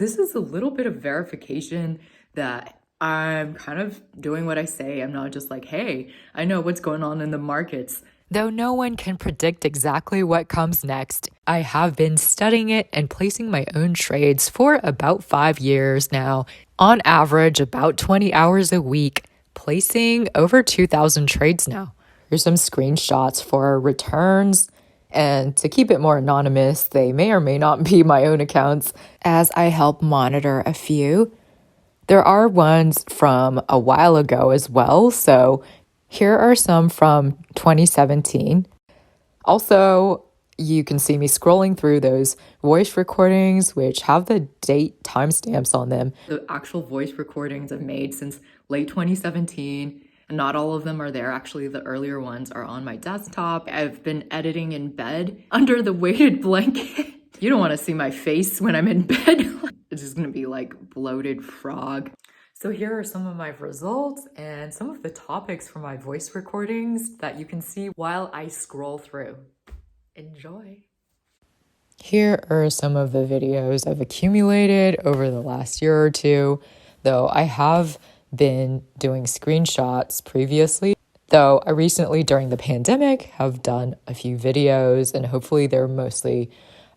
This is a little bit of verification that I'm kind of doing what I say. I'm not just like, hey, I know what's going on in the markets. Though no one can predict exactly what comes next, I have been studying it and placing my own trades for about 5 years now. On average, about 20 hours a week, placing over 2,000 trades now. Here's some screenshots for returns. And to keep it more anonymous, they may or may not be my own accounts, as I help monitor a few. There are ones from a while ago as well, so here are some from 2017. Also, you can see me scrolling through those voice recordings, which have the date timestamps on them. The actual voice recordings I've made since late 2017. Not all of them are there. Actually, the earlier ones are on my desktop. I've been editing in bed under the weighted blanket. You don't want to see my face when I'm in bed. It's just gonna be like bloated frog. So here are some of my results and some of the topics for my voice recordings that you can see while I scroll through. Enjoy. Here are some of the videos I've accumulated over the last year or two, though I have been doing screenshots previously, though I recently during the pandemic have done a few videos, and hopefully they're mostly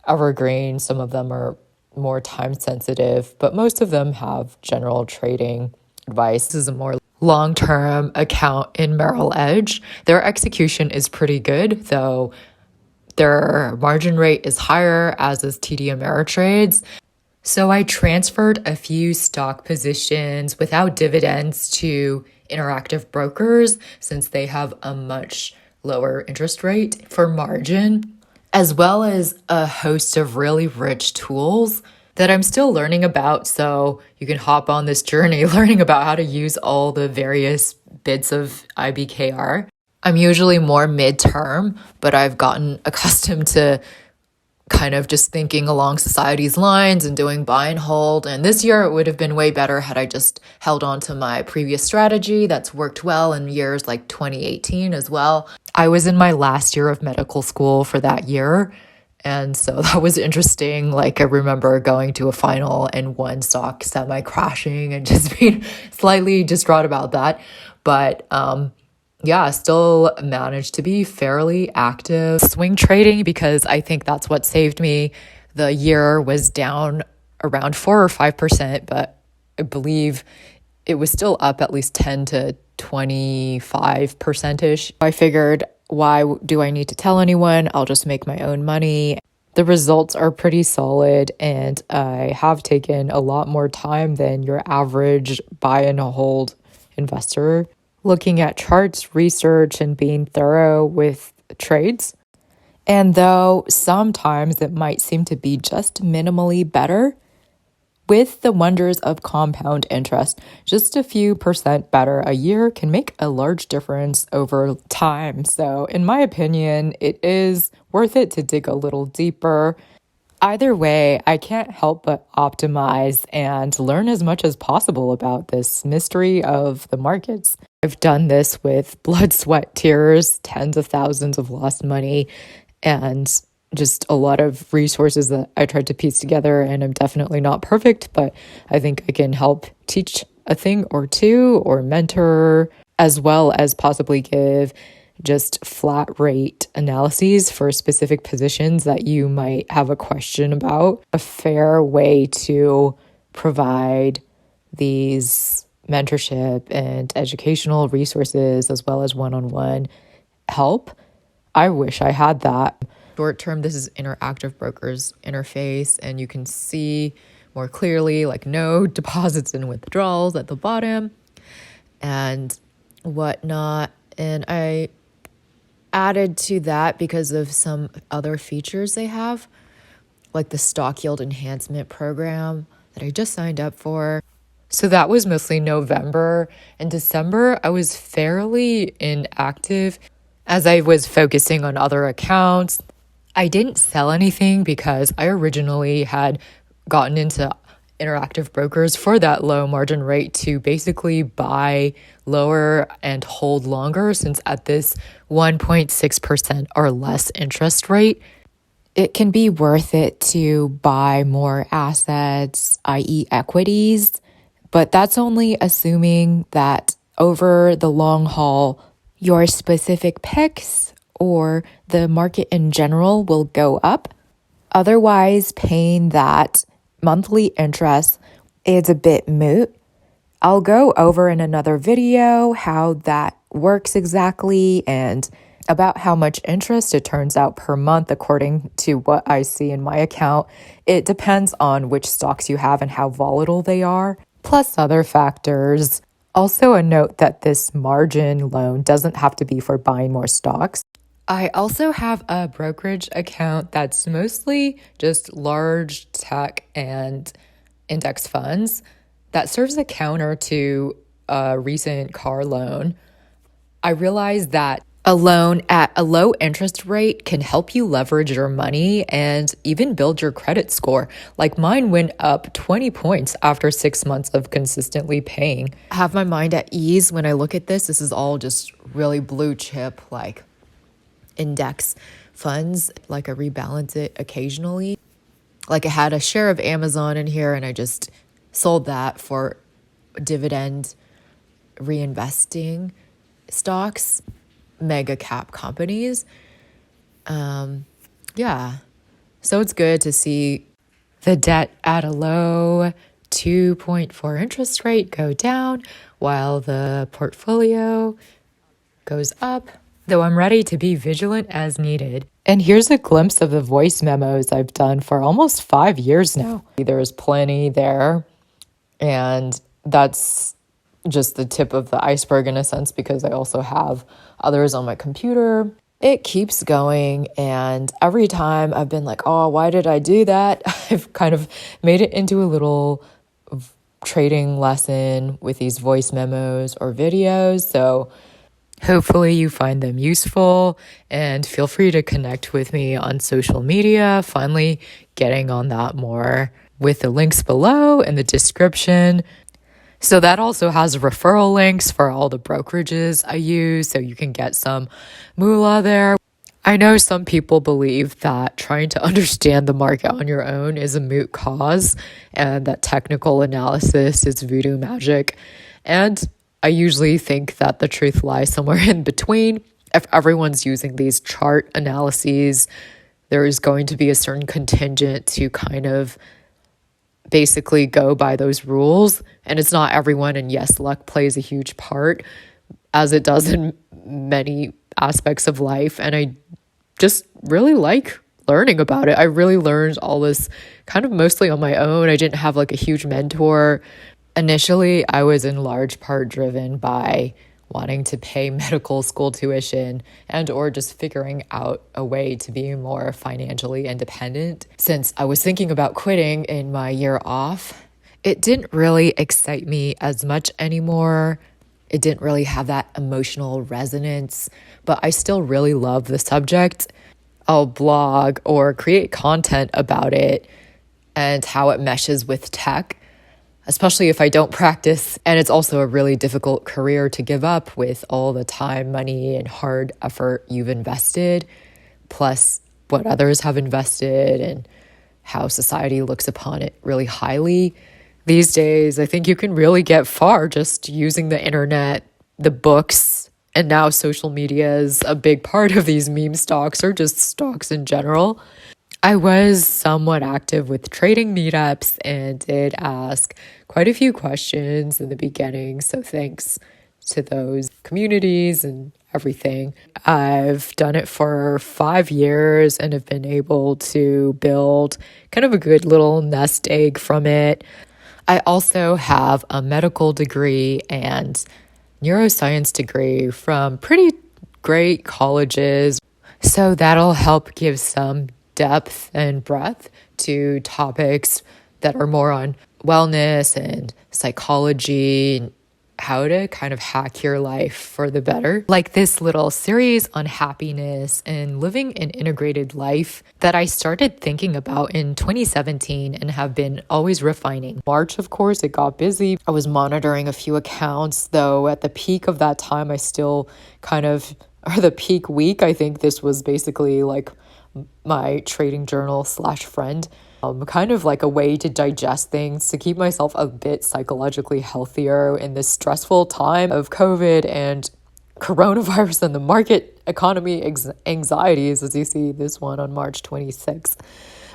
evergreen. Some of them are more time sensitive, but most of them have general trading advice. This is a more long-term account in Merrill Edge. Their execution is pretty good, though their margin rate is higher, as is TD Ameritrade's. So I transferred a few stock positions without dividends to Interactive Brokers, since they have a much lower interest rate for margin, as well as a host of really rich tools that I'm still learning about. So you can hop on this journey learning about how to use all the various bits of IBKR. I'm usually more midterm, but I've gotten accustomed to kind of just thinking along society's lines and doing buy and hold. And this year it would have been way better had I just held on to my previous strategy that's worked well in years like 2018 as well. I was in my last year of medical school for that year. And so that was interesting. Like, I remember going to a final and one stock semi-crashing and just being slightly distraught about that. But yeah, still managed to be fairly active swing trading, because I think that's what saved me. The year was down around 4 or 5%, but I believe it was still up at least 10 to 25%-ish. I figured, why do I need to tell anyone? I'll just make my own money. The results are pretty solid, and I have taken a lot more time than your average buy and hold investor, looking at charts, research, and being thorough with trades. And though sometimes it might seem to be just minimally better, with the wonders of compound interest, just a few percent better a year can make a large difference over time. So in my opinion, it is worth it to dig a little deeper. Either way, I can't help but optimize and learn as much as possible about this mystery of the markets. I've done this with blood, sweat, tears, tens of thousands of lost money, and just a lot of resources that I tried to piece together. And I'm definitely not perfect, but I think I can help teach a thing or two or mentor, as well as possibly give just flat rate analyses for specific positions that you might have a question about. A fair way to provide these mentorship and educational resources, as well as one-on-one help. I wish I had that. Short term, this is Interactive Brokers interface, and you can see more clearly like no deposits and withdrawals at the bottom and whatnot. And I added to that because of some other features they have, like the stock yield enhancement program that I just signed up for. So that was mostly November. In December, I was fairly inactive as I was focusing on other accounts. I didn't sell anything because I originally had gotten into Interactive Brokers for that low margin rate to basically buy lower and hold longer, since at this 1.6% or less interest rate, it can be worth it to buy more assets, i.e., equities, but that's only assuming that over the long haul, your specific picks or the market in general will go up. Otherwise, paying that monthly interest is a bit moot. I'll go over in another video how that works exactly and about how much interest it turns out per month according to what I see in my account. It depends on which stocks you have and how volatile they are, plus other factors. Also, a note that this margin loan doesn't have to be for buying more stocks. I also have a brokerage account that's mostly just large tech and index funds that serves a counter to a recent car loan. I realized that a loan at a low interest rate can help you leverage your money and even build your credit score. Like mine went up 20 points after 6 months of consistently paying. I have my mind at ease when I look at this. This is all just really blue chip, like index funds. Like I rebalance it occasionally. Like I had a share of Amazon in here and I just sold that for dividend reinvesting stocks, mega cap companies. Yeah. So it's good to see the debt at a low 2.4 interest rate go down while the portfolio goes up, though I'm ready to be vigilant as needed. And here's a glimpse of the voice memos I've done for almost 5 years now. There's plenty there, and that's just the tip of the iceberg in a sense because I also have others on my computer. It keeps going, and every time I've been like, oh, why did I do that? I've kind of made it into a little trading lesson with these voice memos or videos. So hopefully you find them useful, and feel free to connect with me on social media. Finally getting on that more with the links below in the description. So that also has referral links for all the brokerages I use, so you can get some moolah there. I know some people believe that trying to understand the market on your own is a moot cause and that technical analysis is voodoo magic. And I usually think that the truth lies somewhere in between. If everyone's using these chart analyses, there is going to be a certain contingent to kind of basically go by those rules. And it's not everyone. And yes, luck plays a huge part, as it does in many aspects of life. And I just really like learning about it. I really learned all this kind of mostly on my own. I didn't have like a huge mentor. Initially, I was in large part driven by wanting to pay medical school tuition and or just figuring out a way to be more financially independent. Since I was thinking about quitting in my year off, it didn't really excite me as much anymore. It didn't really have that emotional resonance, but I still really love the subject. I'll blog or create content about it and how it meshes with tech, especially if I don't practice. And it's also a really difficult career to give up with all the time, money, and hard effort you've invested, plus what others have invested and how society looks upon it really highly. These days, I think you can really get far just using the internet, the books, and now social media is a big part of these meme stocks or just stocks in general. I was somewhat active with trading meetups and did ask quite a few questions in the beginning. So thanks to those communities and everything. I've done it for 5 years and have been able to build kind of a good little nest egg from it. I also have a medical degree and neuroscience degree from pretty great colleges. So that'll help give some depth and breadth to topics that are more on wellness and psychology and how to kind of hack your life for the better. Like this little series on happiness and living an integrated life that I started thinking about in 2017 and have been always refining. March, of course, it got busy. I was monitoring a few accounts, though at the peak of that time, I still kind of, or the peak week, I think this was basically like my trading journal slash friend. Kind of like a way to digest things, to keep myself a bit psychologically healthier in this stressful time of COVID and coronavirus and the market economy anxieties, as you see this one on March 26th.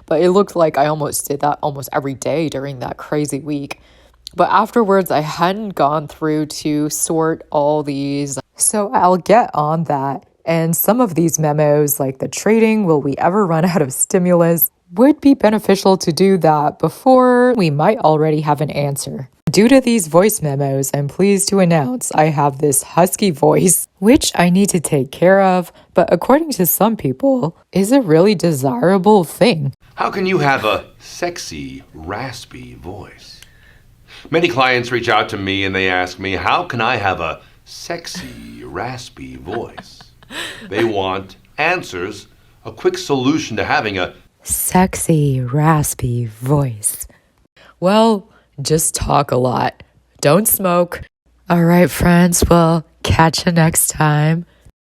But it looked like I almost did that almost every day during that crazy week. But afterwards, I hadn't gone through to sort all these. So I'll get on that. And some of these memos, like the trading, will we ever run out of stimulus, would be beneficial to do that before we might already have an answer. Due to these voice memos, I'm pleased to announce I have this husky voice, which I need to take care of, but according to some people, is a really desirable thing. How can you have a sexy, raspy voice? Many clients reach out to me and they ask me, how can I have a sexy, raspy voice? They want answers, a quick solution to having a sexy, raspy voice. Well, just talk a lot. Don't smoke. All right, friends, well, catch you next time.